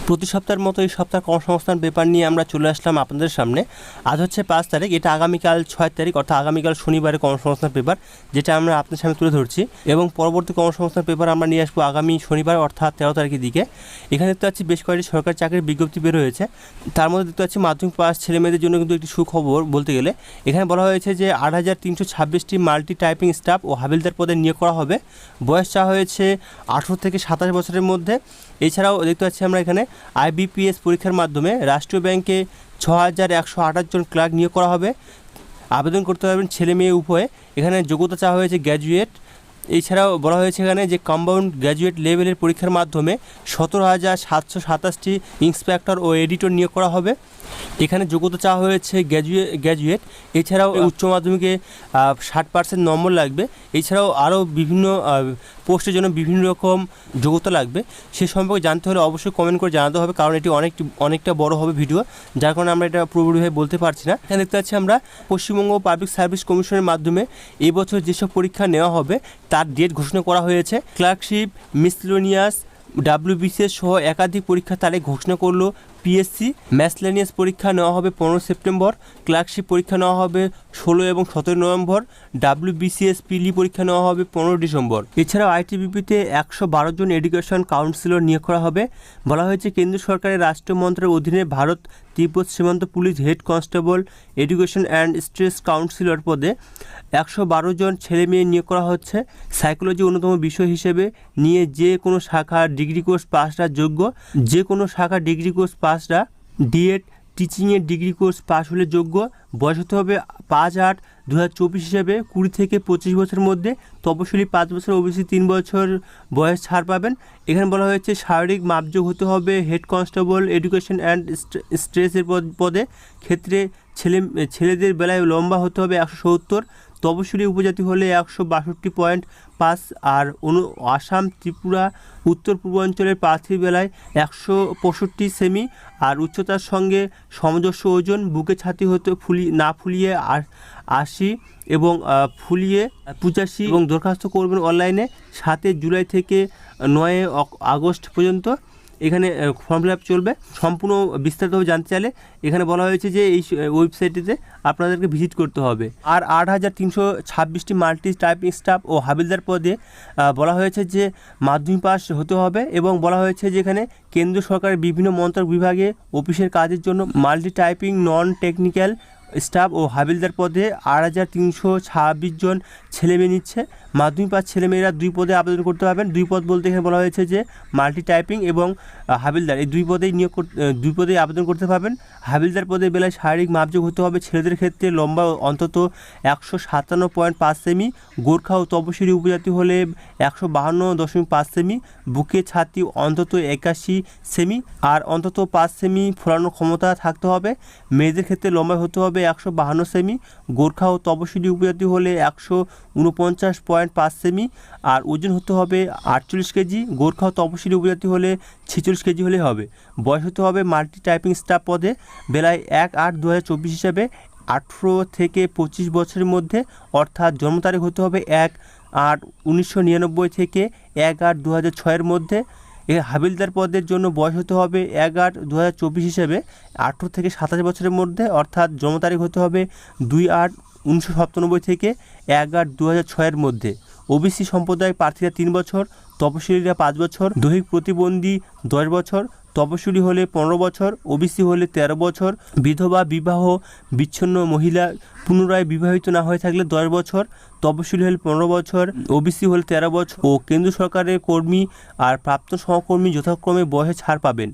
প্রতি সপ্তাহের মতো এই সপ্তাহ কর্মসংস্থান পেপার নিয়ে আমরা চলে আসলাম আপনাদের সামনে। আজ হচ্ছে 5 তারিখ, এটা আগামীকাল 6 তারিখ অর্থাৎ আগামীকাল শনিবারের কর্মসংস্থান পেপার, যেটা আমরা আপনাদের সামনে তুলে ধরছি। এবং পরবর্তী কর্মসংস্থান পেপার আমরা নিয়ে আসবো আগামী শনিবার অর্থাৎ 13 তারিখের দিকে। এখানে দেখতে পাচ্ছি বেশ কয়েকটি সরকারি চাকরির বিজ্ঞপ্তি বের হয়েছে। তার মধ্যে দেখতে পাচ্ছি মাধ্যমিক পাস ছেলেমেয়েদের জন্য কিন্তু একটি সুখবর বলতে গেলে। এখানে বলা হয়েছে যে 8,326টি মাল্টি টাইপিং স্টাফ ও হাবিলদার পদে নিয়োগ করা হবে। বয়স চাওয়া হয়েছে 18 থেকে 27 বছরের মধ্যে। এছাড়াও দেখতে পাচ্ছি আমরা এখানে IBPS পরীক্ষার মাধ্যমে রাষ্ট্রীয় ব্যাংকে 6,128 জন ক্লার্ক নিয়োগ করা হবে। আবেদন করতে পারবেন ছেলে মেয়ে উভয়ে। এখানে যোগ্যতা চাওয়া হয়েছে গ্র্যাজুয়েট। এছাড়াও বলা হয়েছে এখানে যে কম্পাউন্ড গ্র্যাজুয়েট লেভেলের পরীক্ষার মাধ্যমে 17,727টি ইন্সপেক্টর ও এডিটর নিয়োগ করা হবে। এখানে যোগ্যতা চাওয়া হয়েছে গ্র্যাজুয়েট। এছাড়াও উচ্চ মাধ্যমিকে 60% নম্বর লাগবে। এছাড়াও আরও বিভিন্ন পোস্টের জন্য বিভিন্ন রকম যোগ্যতা লাগবে। সে সম্পর্কে জানতে হলে অবশ্যই কমেন্ট করে জানাতে হবে, কারণ এটি অনেকটা বড় হবে ভিডিও, যার কারণে আমরা এটা পুরোপুরিভাবে বলতে পারছি না। এখানে দেখতে পাচ্ছি আমরা পশ্চিমবঙ্গ পাবলিক সার্ভিস কমিশনের মাধ্যমে এবছর যেসব পরীক্ষা নেওয়া হবে তার ডেট ঘোষণা করা হয়েছে। ক্লার্কশিপ, মিসলেনিয়াস, WBCS সহ একাধিক পরীক্ষার তারিখ ঘোষণা করলো PSC। ম্যাসলেনিয়াস পরীক্ষা নেওয়া হবে 15 সেপ্টেম্বর। ক্লার্কশিপ পরীক্ষা নেওয়া হবে 16 এবং 17 নভেম্বর। WBCS পিলি পরীক্ষা নেওয়া হবে 15 ডিসেম্বর। এছাড়াও ITBPতে 112 জন এডুকেশন কাউন্সিলর নিয়োগ করা হবে। বলা হয়েছে কেন্দ্র সরকারের রাষ্ট্র মন্ত্রকের অধীনে ভারত তিব্বত সীমান্ত police head constable education and stress councillor পদে 112 জন ছেলে মেয়ে নিয়োগ করা হচ্ছে। সাইকোলজি অন্যতম বিষয় হিসেবে নিয়ে যে কোনো শাখার ডিগ্রি কোর্স পাসরা যোগ্য। যে কোনো শাখার ডিগ্রি কোর্স পাসরা ডিএড টিচিংয়ের ডিগ্রি কোর্স পাস হলে যোগ্য। বয়স হতে হবে 5/8/2024 হিসাবে 20 থেকে 25 বছরের মধ্যে। তপশিলি 5 বছর, OBC 3 বছর বয়স ছাড় পাবেন। এখানে বলা হয়েছে শারীরিক মাপযোগ হতে হবে হেড কনস্টেবল এডুকেশন অ্যান্ড স্ট্রেসের পদে। ক্ষেত্রে ছেলেদের বেলায় লম্বা হতে হবে 170। তপশিলি উপজাতি হলে 162.5। আর আসাম, ত্রিপুরা, উত্তর পূর্বাঞ্চলের প্রার্থীর বেলায় 165 সেমি। আর উচ্চতার সঙ্গে সামঞ্জস্য ওজন, বুকে ছাতি হতে না ফুলিয়ে 80 এবং ফুলিয়ে 85। এবং দরখাস্ত করবেন অনলাইনে 7 জুলাই থেকে 9 আগস্ট পর্যন্ত। এখানে ফর্ম ফিল আপ চলবে। সম্পূর্ণ বিস্তারিতভাবে জানতে চাইলে এখানে বলা হয়েছে যে এই ওয়েবসাইটটিতে আপনাদেরকে ভিজিট করতে হবে। আর 8,326টি মাল্টি টাইপিং স্টাফ ও হাবিলদার পদে বলা হয়েছে যে মাধ্যমিক পাস হতে হবে। এবং বলা হয়েছে যে এখানে কেন্দ্র সরকারের বিভিন্ন মন্ত্রক বিভাগে অফিসের কাজের জন্য multi typing non technical staff ও হাবিলদার পদে 8,326 জন ছেলেমেয়ে নিচ্ছে। মাধ্যমিক পাস ছেলেমেয়েরা 2 পদে আবেদন করতে পারবেন। 2 পদ বলতে এখানে বলা হয়েছে যে মাল্টি টাইপিং এবং হাবিলদার, এই 2 পদেই আবেদন করতে পারবেন। হাবিলদার পদের বেলায় শারীরিক মাপযোগ হতে হবে ছেলেদের ক্ষেত্রে লম্বা অন্তত 157.5 সেমি। গোর্খা ও তপশিলি উপজাতি হলে 152.5 সেমি। বুকে ছাতি অন্তত 81 সেমি আর অন্তত 5 সেমি ফোলানোর ক্ষমতা থাকতে হবে। মেয়েদের ক্ষেত্রে লম্বা হতে হবে 152 সেমি। গোর্খা ও তপশিলি উপজাতি হলে 149.5 সেমি আর ওজন হতে হবে 48 কেজি। গোর্খা ও তপশিলি উপজাতি হলে 46 কেজি হলে হবে। বয়স হতে হবে মাল্টি টাইপিং স্টাফ পদে বেলায় 1/8/2024 হিসাবে 18 থেকে 25 বছরের মধ্যে, অর্থাৎ জন্ম তারিখ হতে হবে 1/8/1999 থেকে 1/8/2006 মধ্যে। হাবিলদার পদের জন্য বয়স হতে হবে 1/8/2024 হিসেবে 18 থেকে 27 বছরের মধ্যে, অর্থাৎ জন্ম তারিখ হতে হবে 2/8/1997 থেকে 1/8/2006 মধ্যে। OBC সম্প্রদায় প্রার্থীরা 3 বছর, তপশিলীরা 5 বছর, দৈহিক প্রতিবন্ধী 10 বছর, তপশিলি হলে 15 বছর, OBC হলে 13 বছর, বিধবা বিবাহ বিচ্ছিন্ন মহিলা পুনরায় বিবাহিত না হয়ে থাকলে 10 বছর, তপশিলি হলে 15 বছর, OBC হলে 13 বছর ও কেন্দ্র সরকারের কর্মী আর প্রাপ্ত সহকর্মী যথাক্রমে বয়সে ছাড় পাবেন।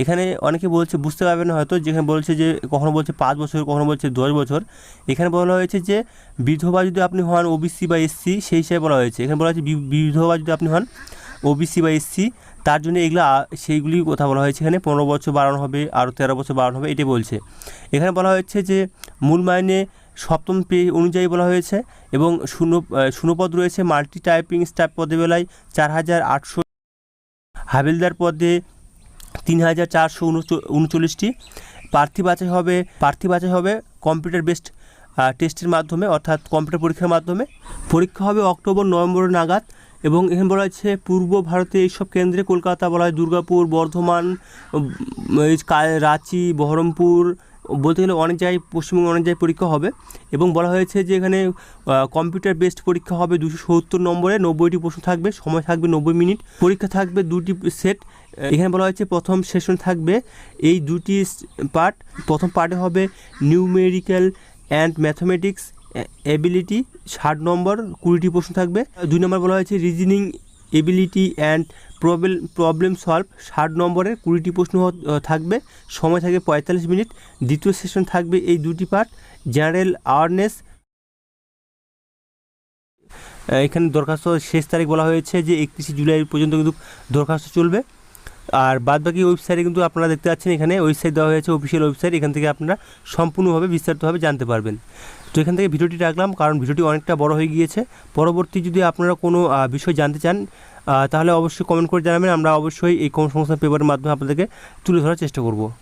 এখানে অনেকে বলছে বুঝতে পারবেন হয়তো, যেখানে বলছে যে কখনো বলছে 5 বছর, কখনো বলছে 10 বছর। এখানে বলা হয়েছে যে বিধবা যদি আপনি হন OBC বা SC সেই হিসাবে বলা হয়েছে। এখানে বলা হয়েছে বিধবা যদি আপনি হন OBC বা SC তার জন্য সেইগুলি কথা বলা হয়েছে। এখানে 15 বছর বাড়ানো হবে, আরও 13 বছর বাড়ানো হবে, এটাই বলছে। এখানে বলা হয়েছে যে মূল মাইনে 7ম পে অনুযায়ী বলা হয়েছে। এবং শূন্যপদ রয়েছে মাল্টি টাইপিং স্টাফ পদে বেলায় 4,800, হাবিলদার পদে 3,439টি। প্রার্থী বাছাই হবে কম্পিউটার বেসড টেস্টের মাধ্যমে, অর্থাৎ কম্পিউটার পরীক্ষার মাধ্যমে। পরীক্ষা হবে অক্টোবর-নভেম্বর নাগাদ। এবং এখানে বলা হচ্ছে পূর্ব ভারতে এইসব কেন্দ্রে কলকাতা বলা হয়, দুর্গাপুর, বর্ধমান, রাঁচি, বহরমপুর, বলতে গেলে অনেক জায়গায় পশ্চিমবঙ্গে অনেক জায়গায় পরীক্ষা হবে। এবং বলা হয়েছে যে এখানে কম্পিউটার বেসড পরীক্ষা হবে 270 নম্বরে, 90টি প্রশ্ন থাকবে, সময় থাকবে 90 মিনিট, পরীক্ষা থাকবে 2টি সেট। এখানে বলা হয়েছে প্রথম সেশন থাকবে এই 2টি পার্ট। প্রথম পার্টে হবে নিউমেরিক্যাল অ্যান্ড ম্যাথমেটিক্স এবিলিটি, 60 নম্বর, 20টি প্রশ্ন থাকবে। 2 নম্বর বলা হয়েছে reasoning ability and problem solve, 60 নম্বরের 20টি প্রশ্ন থাকবে, সময় থাকবে 45 মিনিট। দ্বিতীয় সেশন থাকবে এই 2টি পার্ট, জেনারেল অ্যাওয়ারনেস। এখানে দরখাস্ত শেষ তারিখ বলা হয়েছে যে 31 জুলাই পর্যন্ত কিন্তু দরখাস্ত চলবে। আর বাদবাকি ওয়েবসাইটে কিন্তু আপনারা দেখতে পাচ্ছেন, এখানে ওয়েবসাইট দেওয়া হয়েছে, অফিসিয়াল ওয়েবসাইট, এখান থেকে আপনারা সম্পূর্ণভাবে বিস্তারিতভাবে জানতে পারবেন। তো এখান থেকে ভিডিওটি রাখলাম, কারণ ভিডিওটি অনেকটা বড় হয়ে গিয়েছে। পরবর্তী যদি আপনারা কোনো বিষয় জানতে চান তাহলে অবশ্যই কমেন্ট করে জানাবেন, আমরা অবশ্যই এই কর্মসংস্থান পেপারের মাধ্যমে আপনাদেরকে তুলে ধরার চেষ্টা করব।